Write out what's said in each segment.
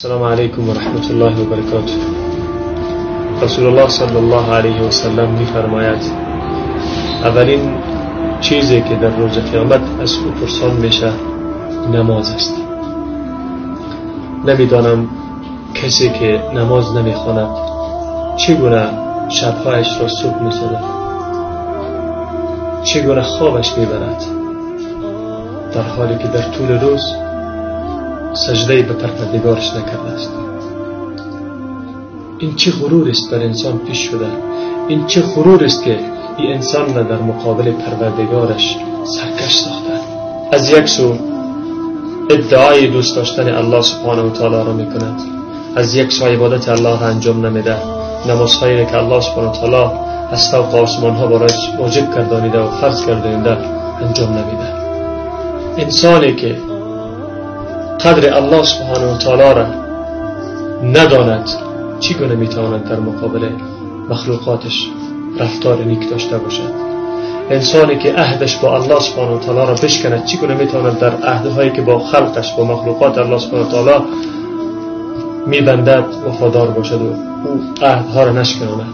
السلام علیکم و رحمت الله و برکاته. رسول الله صلی الله علیه و سلم می فرماید اولین چیزی که در روز قیامت از او پرسان میشه نماز است. نمیدانم کسی که نماز نمیخواند چگونه شبهایش را صبح میسازد، چگونه خوابش میبرد، در حالی که در طول روز سجده به پروردگارش نکرده است. این چه غرور است در انسان پیش شده، این چه غرور است که این انسان را در مقابل پروردگارش سرکش ساخته. از یک سو ادعای دوست داشتن الله سبحانه و تعالی را میکند، از یک سو عبادت الله را انجام نمیده، نمازهایی که الله سبحانه و تعالی از فوق آسمان ها برایش واجب گردانیده و فرض گردانیده انجام نمیده. انسانی که قدر الله سبحانه و تعالی را نداند چگونه میتواند در مقابل مخلوقاتش رفتار نیک داشته باشد؟ انسانی که عهدش با الله سبحانه و تعالی را بشکند چگونه میتواند در عهدهایی که با خلقش با مخلوقات الله سبحانه و تعالی میبندد وفادار باشد و او عهدها را نشکند؟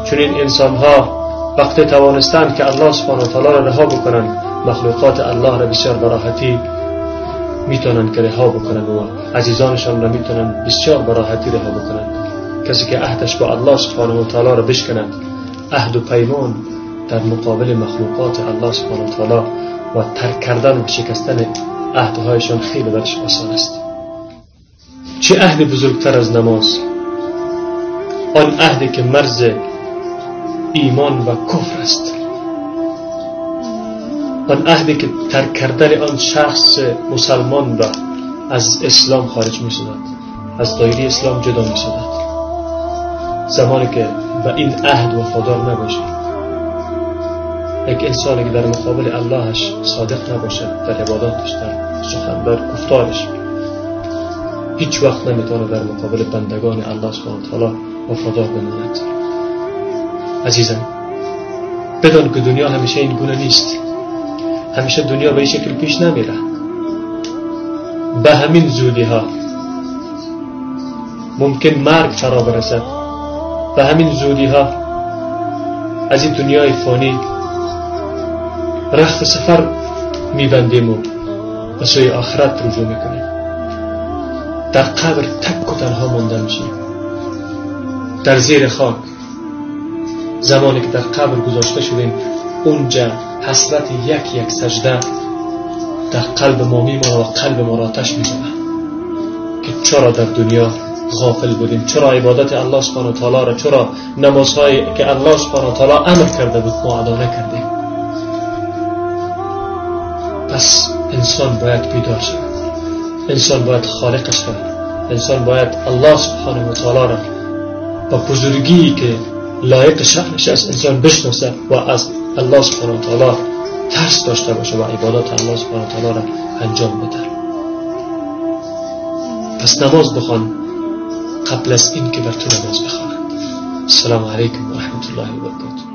چون این انسان ها وقتی توانستند که الله سبحانه و تعالی را رها بکنند، مخلوقات الله را بسیار براحتی میتونن که رها بکنن و عزیزانشان را میتونن بسیار براحتی رها بکنن. کسی که عهدش با الله سبحانه و تعالی را بشکند، عهد و پیمان در مقابل مخلوقات الله سبحانه و تعالی و ترک کردن و شکستن عهدهایشان خیلی برش آسان است. چه عهد بزرگتر از نماز؟ آن عهدی که مرز ایمان و کفر است، آن عهدی که ترک کردن آن شخص مسلمان را از اسلام خارج می سازد، از دایره اسلام جدا می سازد. زمانی که به این عهد وفادار نباشد، یک انسانی که در مقابل اللهش صادق نباشد در عباداتش، در سخن، در گفتارش، هیچ وقت نمیتونه در مقابل بندگان الله سبحانه و تعالی وفادار بماند. عزیزم، بدان که دنیا همیشه این گونه نیست. همیشه دنیا به این شکل پیش نمیره. به همین زودی ها ممکن مرگ فرا برسد، به همین زودی ها از این دنیای فانی رخت سفر میبندیم و به سوی آخرت رجوع میکنیم. در قبر تک و تنها مانده میشیم، در زیر خاک. زمانی که در قبر گذاشته شدیم، اونجا حسرت یک سجده در قلب ما میمونه و قلب ما را آتش میزنه که چرا در دنیا غافل بودیم، چرا عبادت الله سبحانه و تعالی را، چرا نمازهایی که الله سبحانه و تعالی امر کرده بود ما ادا نکردیم. پس انسان باید بیدار شود، انسان باید خالقش را، انسان باید الله سبحانه و تعالی را با بزرگی که لایق شأنش است انسان بشناسه و از الله سبحانه و تعالی ترس داشته باشه و عبادات الله سبحانه و تعالی را انجام بده. پس نماز بخوان قبل از این که بر تو نماز بخوانند. السلام علیکم و رحمت الله و برکاته.